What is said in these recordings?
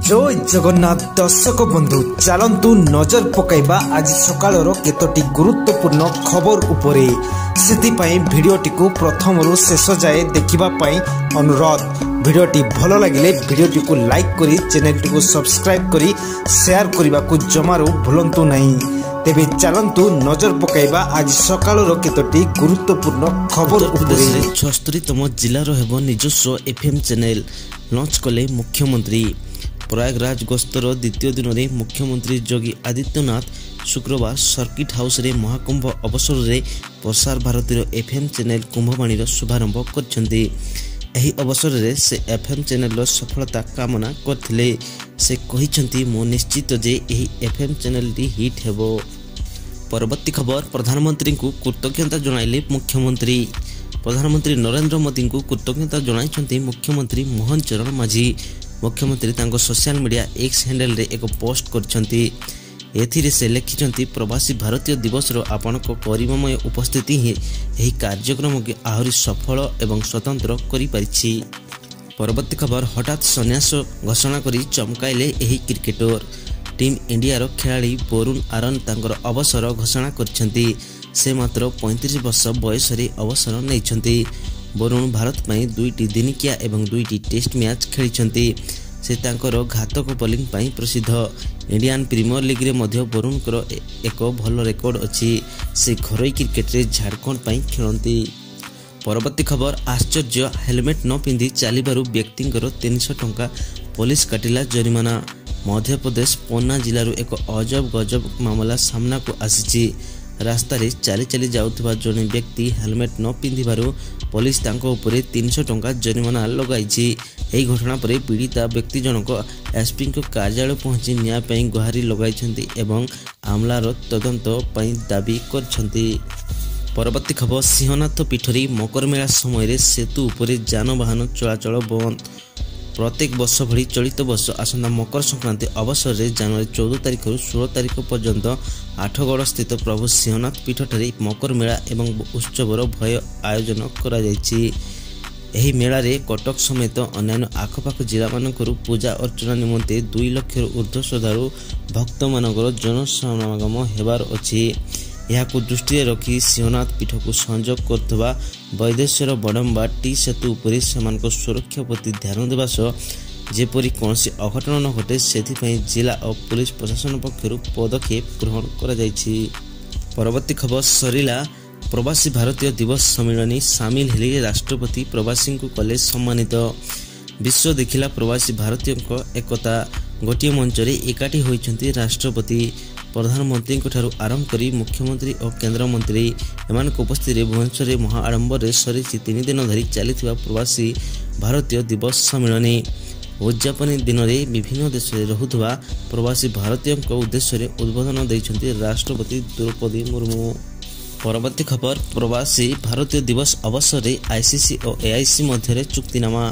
जय जगन्नाथ दर्शक बंधु चलतु नजर पकाइबा आज सकाळर केतोटी गुरुत्वपूर्ण खबर उपरे सेतिपाई भिडियोटी को प्रथम रु शेष जाए देखिबा पाई अनुरोध। भिडियोटी भल लगिले भिडियोटी को लाइक करी चैनल टी को सब्सक्राइब करी शेयर करबा को जमारो भूलंतु नहीं। तेबे चलतु नजर पकाइबा आज सकाळर केतोटी गुरुत्वपूर्ण खबर उपरे 76तम जिल्लार हेबो निजस्व एफएम चैनल लॉन्च कले मुख्यमंत्री। प्रयागराज गस्तर द्वितीय दिन में मुख्यमंत्री योगी आदित्यनाथ शुक्रवार सर्किट हाउस रे महाकुंभ अवसर में प्रसार भारती एफएम चैनल कुंभवाणी शुभारंभ करछन्ती। एही अवसर में से एफएम चैनल सफलता कामना करथिले। से कहिछन्ती मो निश्चित जे एही एफएम चैनल टी हिट हेबो। परवर्ती खबर प्रधानमंत्री को कृतज्ञता जणाइले मुख्यमंत्री। प्रधानमंत्री नरेंद्र मोदी को कृतज्ञता जणाइछन्ती मुख्यमंत्री मोहन चरण माझी। मुख्यमंत्री तांको सोशल मीडिया एक्स हैंडल रे एक पोस्ट करछन्ती। एथिरे से लिखिछन्ती प्रवासी भारतीय दिवस रो आपनको परिममय उपस्थिति ही एही कार्यक्रम के आहुरी सफल एवं स्वतंत्र करि परिछि। परवर्ती खबर हठात संन्यास घोषणा करी चमकाइले एही क्रिकेटर। टीम इंडिया रो खेलाड़ी वरुण आरन तांकर अवसर घोषणा करछन्ती। से मात्र 35 वर्ष बयस रे अवसर नैछन्ती। वरुण भारत में 2टी दिनिकिया एवं 2टी टेस्ट मैच खेली। से तांकर घातक बॉलिंग पाई प्रसिद्ध। इंडियन प्रीमियर लीग रे मध्य वरुणकर एक भल रेकर्ड अछि। से घरोई क्रिकेट रे झारखंड पाई खेलती। परवर्ती खबर आश्चर्य हेलमेट न पिंधि चलिबारु व्यक्तिंकर 300 टंका पुलिस काटिला जरिमाना। मध्य प्रदेश पन्ना जिल्लार एक अजब गजब मामला सामना को आसीछि। रास्ता रे चली चली जाउथबा जने व्यक्ति हेलमेट न पिंधिबारु पुलिस तांको उपरे 300 टंका जरिमाना लगाइछि। एही घटना पर पीड़िता व्यक्ति जनक एसपी को कार्यालय पहुंची न्याय पई गुहारी लगाइछन्ती एवं मामलार तदंत पई दाबी करछन्ती। परवर्ती खबर सिंहनाथ पीठरी मकर मेला समय सेतु उपरे जानवाहन चलाचल बंद। प्रत्येक वर्ष भली चलित वर्ष आसंता मकर संक्रांति अवसर में जनवरी 14 तारिख रु 16 तारिख पर्यंत आठगड़ स्थित प्रभु सिंहनाथ पीठ ठारे मकर मेला एवं उत्सवर भय आयोजन करा जायछि। एही मेला रे कटक समेत अन्य आखपाख जिला मानकरू पूजा अर्चना निमंते 2 लाख ऊर्ध्व श्रद्धालु भक्त मानकर जनसमागम हेबार अछि। यहाकू दृष्टि रखी सिंहनाथ पीठ को संयोग करथबा वैदेश्वर बडम्बा टी सेतु उपरे सेमानक सुरक्षा प्रति ध्यान देबा सह जेपरि कोनसी अघटन न घटे सेथिपई जिला और पुलिस प्रशासन पक्षरु पदक्षेप ग्रहण करा जायछि। परवर्ती खबर सरिला प्रवासी भारतीय दिवस सम्मेलन सामिल हेले राष्ट्रपति प्रवासी को कले सम्मानित। विश्व देखिला प्रवासी भारतीय एकता गोटे मंच रे एकाठी होइछन्ती राष्ट्रपति। प्रधानमंत्री ठारू आरंभ करी मुख्यमंत्री और केंद्र मंत्री एमानक उपस्थिति भुवनेश्वर महा आडंबर सरी 3 दिन धरी चलिथिबा प्रवासी भारतीय दिवस सम्मेलन उद्यापन दिन में विभिन्न देश में रहुथबा प्रवासी भारतीय उद्देश्य उद्बोधन दैछन्ती राष्ट्रपति द्रौपदी मुर्मू। परवर्ती खबर प्रवासी भारतीय दिवस अवसर में आईसीसी और एआईसी मध्य चुक्तिनामा।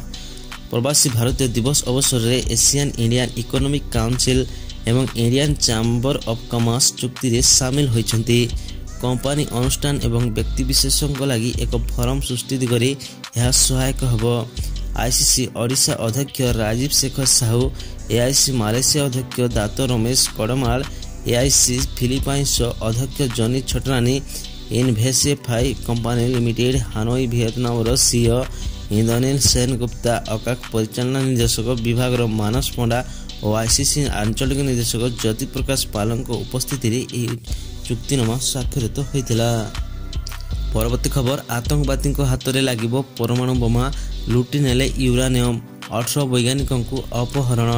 प्रवासी भारतीय दिवस अवसर में एशियन इंडियन इकोनॉमिक काउंसिल एवं इंडियन चैम्बर ऑफ कॉमर्स चुक्ति रे शामिल होइछन्ती। कंपनी अनुष्ठान एवं व्यक्ति विशेषज्ञ लागि एक फोरम सृष्टि दिगरे यह सहायक हबो। आईसीसी ओडिशा अध्यक्ष राजीव शेखर साहू, एआईसी मालयेशिया अध्यक्ष Dato Ramesh Kadmal, AIC Philippines अध्यक्ष जॉनी छटरानी, इनभेसिफाई company limited Hanoi Vietnam CEO Indranil Sen Gupta, अकाक परिचालना निर्देशक विभाग मानस पंडा और आईसीसी आंचलिक निर्देशक ज्योति प्रकाश पालक उपस्थिति रे चुक्तिनामा स्वाक्षरित होइतिला। परवर्ती खबर आतंकवादी हाथ में लागिबो परमाणु बोमा लुटि नेले यूरानियम। 18 वैज्ञानिकों को अपहरण।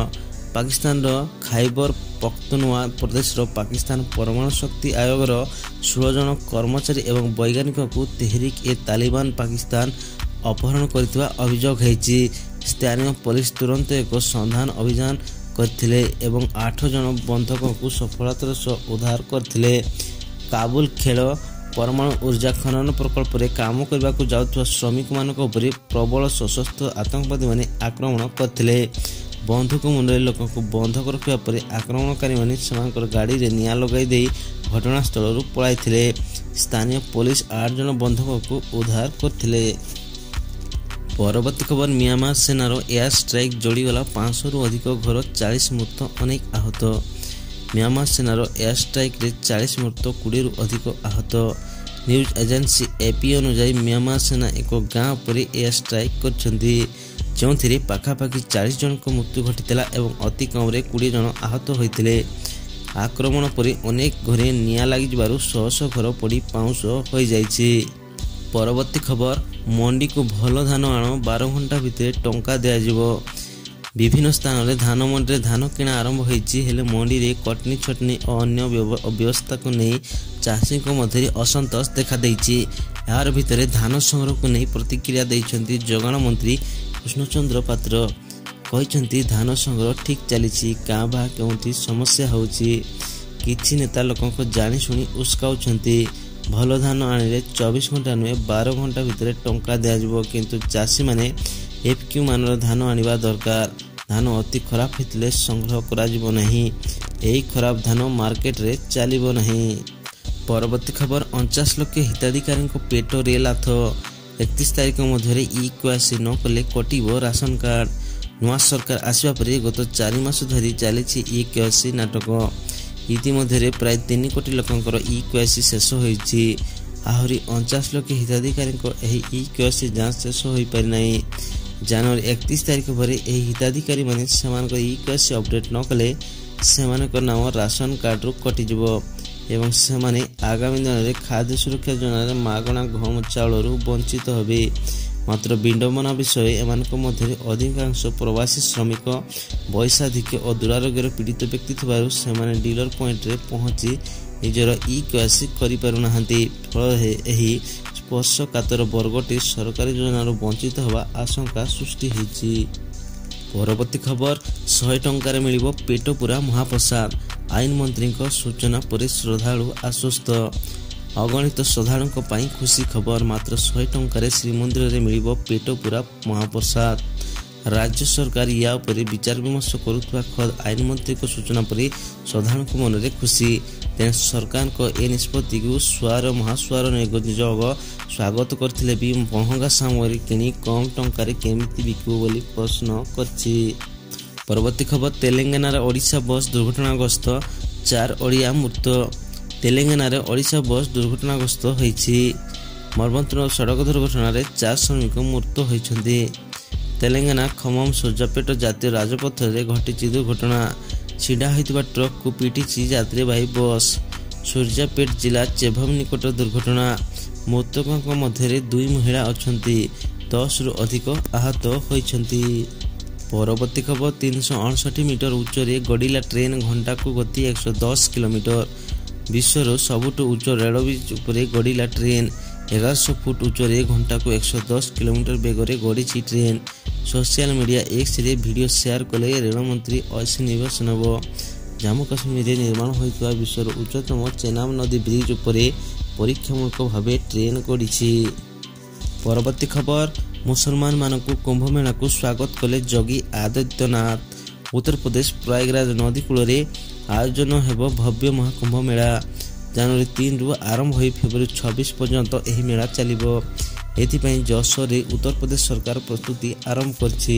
पाकिस्तान खाइबर पख्तुनवा प्रदेश पाकिस्तान परमाणु शक्ति आयोग 16 जन कर्मचारी एवं वैज्ञानिकों को तेहरीक ए तालिबान पाकिस्तान अपहरण करथिबा अभियोग हैछि। स्थानीय पुलिस तुरंत एक संधान अभियान करथिले एवं 8 जन बंधकों को सफलतार सह उद्धार करथिले। काबुल खेल परमाणु ऊर्जा खनन प्रकल्प रे काम करबा को जाउथवा श्रमिक मानक उपरे प्रबल सशस्त्र आतंकवादी माने आक्रमण करथिले। बंधुक मुंडे लोक को बंधक रखा पर आक्रमणकारी माने सेमानकर गाड़ी रे निया लगाई दे घटनास्थल रु पळाइथिले। स्थानीय पुलिस 8 जन बंधक को उद्धार करथिले। ପରବର୍ତ୍ତୀ ଖବର ମିଆଁମାର ସେନାର ଏୟାର ଷ୍ଟ୍ରାଇକ୍ ଯୋଡ଼ିଗଲା 500ରୁ ଅଧିକ ଘର 40 ମୃତ ଅନେକ ଆହତ। ମିଆଁମାର ସେନାର ଏୟାର ଷ୍ଟ୍ରାଇକ୍ରେ 40 ମୃତ 20ରୁ ଅଧିକ ଆହତ। ନ୍ୟୁଜ୍ ଏଜେନ୍ସି AP ଅନୁଯାୟୀ ମିଆଁମାର ସେନା ଏକ ଗାଁ ଉପରେ ଏୟାର ଷ୍ଟ୍ରାଇକ୍ କରିଛନ୍ତି, ଯେଉଁଥିରେ ପାଖାପାଖି 40 ଜଣଙ୍କ ମୃତ୍ୟୁ ଘଟିଥିଲା ଏବଂ ଅତି କମ୍ରେ 20 ଜଣ ଆହତ ହୋଇଥିଲେ। ଆକ୍ରମଣ ପରେ ଅନେକ ଘରେ ନିଆଁ ଲାଗିଯିବାରୁ ଶହ ଶହ ଘର ପୋଡ଼ି ପାଉଁଶ ହୋଇଯାଇଛି। ପରବର୍ତ୍ତୀ ଖବର ମଣ୍ଡିକୁ ଭଲ ଧାନ ଆଣ, 12 ଘଣ୍ଟା ଭିତରେ ଟଙ୍କା ଦିଆଯିବ। ବିଭିନ୍ନ ସ୍ଥାନରେ ଧାନ ମଣ୍ଡିରେ ଧାନ କିଣା ଆରମ୍ଭ ହୋଇଛି, ହେଲେ ମଣ୍ଡିରେ କଟନୀ ଛଟନୀ ଓ ଅନ୍ୟ ବ୍ୟବସ୍ଥାକୁ ନେଇ ଚାଷୀଙ୍କ ମଧ୍ୟରେ ଅସନ୍ତୋଷ ଦେଖାଦେଇଛି। ଏହାର ଭିତରେ ଧାନ ସଂଗ୍ରହକୁ ନେଇ ପ୍ରତିକ୍ରିୟା ଦେଇଛନ୍ତି ଯୋଗାଣ ମନ୍ତ୍ରୀ କୃଷ୍ଣଚନ୍ଦ୍ର ପାତ୍ର। କହିଛନ୍ତି ଧାନ ସଂଗ୍ରହ ଠିକ୍ ଚାଲିଛି, କାଁ ଭାଁ କେଉଁଠି ସମସ୍ୟା ହେଉଛି। କିଛି ନେତା ଲୋକଙ୍କୁ ଜାଣିଶୁଣି ଉସ୍କାଉଛନ୍ତି। ଭଲ ଧାନ ଆଣିଲେ 24 ଘଣ୍ଟା ନୁହେଁ 12 ଘଣ୍ଟା ଭିତରେ ଟଙ୍କା ଦିଆଯିବ, କିନ୍ତୁ ଚାଷୀମାନେ FQ ମାନର ଧାନ ଆଣିବା ଦରକାର। ଧାନ ଅତି ଖରାପ ହୋଇଥିଲେ ସଂଗ୍ରହ କରାଯିବ ନାହିଁ। ଏହି ଖରାପ ଧାନ ମାର୍କେଟରେ ଚାଲିବ ନାହିଁ। ପରବର୍ତ୍ତୀ ଖବର 49 ଲକ୍ଷ ହିତାଧିକାରୀଙ୍କ ପେଟ ରେଲ ହାତ। 31 ତାରିଖ ମଧ୍ୟରେ EKYC ନ କଲେ କଟିବ ରାସନ କାର୍ଡ। ନୂଆ ସରକାର ଆସିବା ପରେ ଗତ 4 ମାସ ଧରି ଚାଲିଛି EKYC ନାଟକ। ଇତିମଧ୍ୟରେ ପ୍ରାୟ 3 କୋଟି ଲୋକଙ୍କର EKYC ଶେଷ ହୋଇଛି। ଆହୁରି 49 ଲକ୍ଷ ହିତାଧିକାରୀଙ୍କ ଏହି EKYC ଯାଞ୍ଚ ଶେଷ ହୋଇପାରିନାହିଁ। ଜାନୁଆରୀ 31 ତାରିଖ ପରେ ଏହି ହିତାଧିକାରୀମାନେ ସେମାନଙ୍କ EKYC ଅପଡେଟ୍ ନ କଲେ ସେମାନଙ୍କ ନାମ ରାସନ କାର୍ଡରୁ କଟିଯିବ ଏବଂ ସେମାନେ ଆଗାମୀ ଦିନରେ ଖାଦ୍ୟ ସୁରକ୍ଷା ଯୋଜନାରେ ମାଗଣା ଗହମ ଚାଉଳରୁ ବଞ୍ଚିତ ହେବେ। ମାତ୍ର ବିଡ଼ମ୍ବନା ବିଷୟ ଏମାନଙ୍କ ମଧ୍ୟରେ ଅଧିକାଂଶ ପ୍ରବାସୀ ଶ୍ରମିକ, ବୟସାଧିକ୍ୟ ଓ ଦୁରାରୋଗ୍ୟର ପୀଡ଼ିତ ବ୍ୟକ୍ତି ଥିବାରୁ ସେମାନେ ଡିଲର ପଏଣ୍ଟରେ ପହଞ୍ଚି ନିଜର EKYC କରିପାରୁନାହାନ୍ତି। ଫଳରେ ଏହି ସ୍ପର୍ଶକାତର ବର୍ଗଟି ସରକାରୀ ଯୋଜନାରୁ ବଞ୍ଚିତ ହେବା ଆଶଙ୍କା ସୃଷ୍ଟି ହୋଇଛି। ପରବର୍ତ୍ତୀ ଖବର 100 ଟଙ୍କାରେ ମିଳିବ ପେଟ ପୂରା ମହାପ୍ରସାଦ। ଆଇନ ମନ୍ତ୍ରୀଙ୍କ ସୂଚନା ପରେ ଶ୍ରଦ୍ଧାଳୁ ଆଶ୍ୱସ୍ତ। ଅଗଣିତ ଶ୍ରଦ୍ଧାଳୁଙ୍କ ପାଇଁ ଖୁସି ଖବର। ମାତ୍ର 100 ଟଙ୍କାରେ ଶ୍ରୀମନ୍ଦିରରେ ମିଳିବ ପେଟ ପୂରା ମହାପ୍ରସାଦ। ରାଜ୍ୟ ସରକାର ୟା ଉପରେ ବିଚାର ବିମର୍ଶ କରୁଥିବା ଖୋଦ୍ ଆଇନ ମନ୍ତ୍ରୀଙ୍କ ସୂଚନା ପରେ ଶ୍ରଦ୍ଧାଳୁଙ୍କ ମନରେ ଖୁସି। ତେଣୁ ସରକାରଙ୍କ ଏ ନିଷ୍ପତ୍ତିକୁ ମହାସୁଆର ନିଯୋଗ ସ୍ୱାଗତ କରିଥିଲେ ବି ମହଙ୍ଗା ସାମଗ୍ରୀ କିଣି କମ୍ ଟଙ୍କାରେ କେମିତି ବିକିବ ବୋଲି ପ୍ରଶ୍ନ କରିଛି। ପରବର୍ତ୍ତୀ ଖବର ତେଲେଙ୍ଗାନାରେ ଓଡ଼ିଶା ବସ୍ ଦୁର୍ଘଟଣାଗ୍ରସ୍ତ, 4 ଓଡ଼ିଆ ମୃତ। ତେଲେଙ୍ଗାନାରେ ଓଡ଼ିଶା ବସ୍ ଦୁର୍ଘଟଣାଗ୍ରସ୍ତ ହୋଇଛି। ମର୍ମନ୍ତୁଦ ସଡ଼କ ଦୁର୍ଘଟଣାରେ 4 ଶ୍ରମିକ ମୃତ ହୋଇଛନ୍ତି। ତେଲେଙ୍ଗାନା ଖମମ ସୋଜାପେଟ ଜାତୀୟ ରାଜପଥରେ ଘଟିଛି ଦୁର୍ଘଟଣା। ଛିଡ଼ା ହୋଇଥିବା ଟ୍ରକକୁ ପିଟିଛି ଯାତ୍ରୀବାହୀ ବସ୍। ସୂର୍ଯ୍ୟାପେଟ ଜିଲ୍ଲା ଚେଭମ ନିକଟ ଦୁର୍ଘଟଣା। ମୃତକଙ୍କ ମଧ୍ୟରେ 2 ମହିଳା ଅଛନ୍ତି। 10ରୁ ଅଧିକ ଆହତ ହୋଇଛନ୍ତି। ପରବର୍ତ୍ତୀ ଖବର 368 ମିଟର ଉଚ୍ଚରେ ଗଡ଼ିଲା ଟ୍ରେନ୍, ଘଣ୍ଟାକୁ ଗତି 110 କିଲୋମିଟର। ବିଶ୍ୱର ସବୁଠୁ ଉଚ୍ଚ ରେଳ ବ୍ରିଜ ଉପରେ ଗଡ଼ିଲା ଟ୍ରେନ୍। 1100 ଫୁଟ ଉଚ୍ଚରେ ଘଣ୍ଟାକୁ 110 କିଲୋମିଟର ବେଗରେ ଗଡ଼ିଛି ଟ୍ରେନ୍। ସୋସିଆଲ ମିଡ଼ିଆ Xରେ ଭିଡ଼ିଓ ସେୟାର କଲେ ରେଳମନ୍ତ୍ରୀ ଅଶ୍ୱିନୀ ବୈଷ୍ଣବ। ଜାମ୍ମୁ କାଶ୍ମୀରରେ ନିର୍ମାଣ ହୋଇଥିବା ବିଶ୍ୱର ଉଚ୍ଚତମ ଚେନାବ ନଦୀ ବ୍ରିଜ ଉପରେ ପରୀକ୍ଷାମୂଳକ ଭାବେ ଟ୍ରେନ୍ ଗଡ଼ିଛି। ପରବର୍ତ୍ତୀ ଖବର ମୁସଲମାନମାନଙ୍କୁ କୁମ୍ଭମେଳାକୁ ସ୍ୱାଗତ କଲେ ଯୋଗୀ ଆଦିତ୍ୟନାଥ। ଉତ୍ତରପ୍ରଦେଶ ପ୍ରୟାଗରାଜ ନଦୀ କୂଳରେ ଆୟୋଜନ ହେବ ଭବ୍ୟ ମହାକୁମ୍ଭ ମେଳା। ଜାନୁଆରୀ 3ରୁ ଆରମ୍ଭ ହୋଇ ଫେବୃଆରୀ 26 ପର୍ଯ୍ୟନ୍ତ ଏହି ମେଳା ଚାଲିବ। ଏଥିପାଇଁ ଯଶୋରରେ ଉତ୍ତରପ୍ରଦେଶ ସରକାର ପ୍ରସ୍ତୁତି ଆରମ୍ଭ କରିଛି।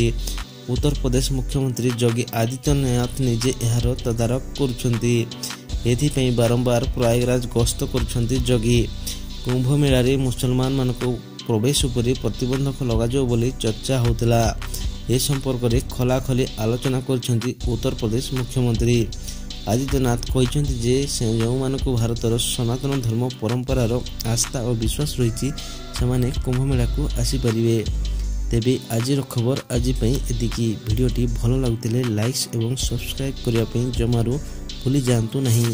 ଉତ୍ତରପ୍ରଦେଶ ମୁଖ୍ୟମନ୍ତ୍ରୀ ଯୋଗୀ ଆଦିତ୍ୟନାଥ ନିଜେ ଏହାର ତଦାରଖ କରୁଛନ୍ତି। ଏଥିପାଇଁ ବାରମ୍ବାର ପ୍ରୟାଗରାଜ ଗସ୍ତ କରୁଛନ୍ତି ଯୋଗୀ। କୁମ୍ଭ ମେଳାରେ ମୁସଲମାନମାନଙ୍କ ପ୍ରବେଶ ଉପରେ ପ୍ରତିବନ୍ଧକ ଲଗାଯିବ ବୋଲି ଚର୍ଚ୍ଚା ହେଉଥିଲା। ଏ ସମ୍ପର୍କରେ ଖୋଲାଖୋଲି ଆଲୋଚନା କରିଛନ୍ତି ଉତ୍ତରପ୍ରଦେଶ ମୁଖ୍ୟମନ୍ତ୍ରୀ। ଆଦିତ୍ୟନାଥ କହିଛନ୍ତି ଯେ ଯେଉଁମାନଙ୍କୁ ଭାରତର ସନାତନ ଧର୍ମ ପରମ୍ପରାର ଆସ୍ଥା ଓ ବିଶ୍ୱାସ ରହିଛି ସେମାନେ କୁମ୍ଭମେଳାକୁ ଆସିପାରିବେ। ତେବେ ଆଜିର ଖବର ଆଜି ପାଇଁ ଏତିକି। ଭିଡ଼ିଓଟି ଭଲ ଲାଗୁଥିଲେ ଲାଇକ୍ ଏବଂ ସବସ୍କ୍ରାଇବ୍ କରିବା ପାଇଁ ଜମାରୁ ଭୁଲି ଯାଆନ୍ତୁ ନାହିଁ।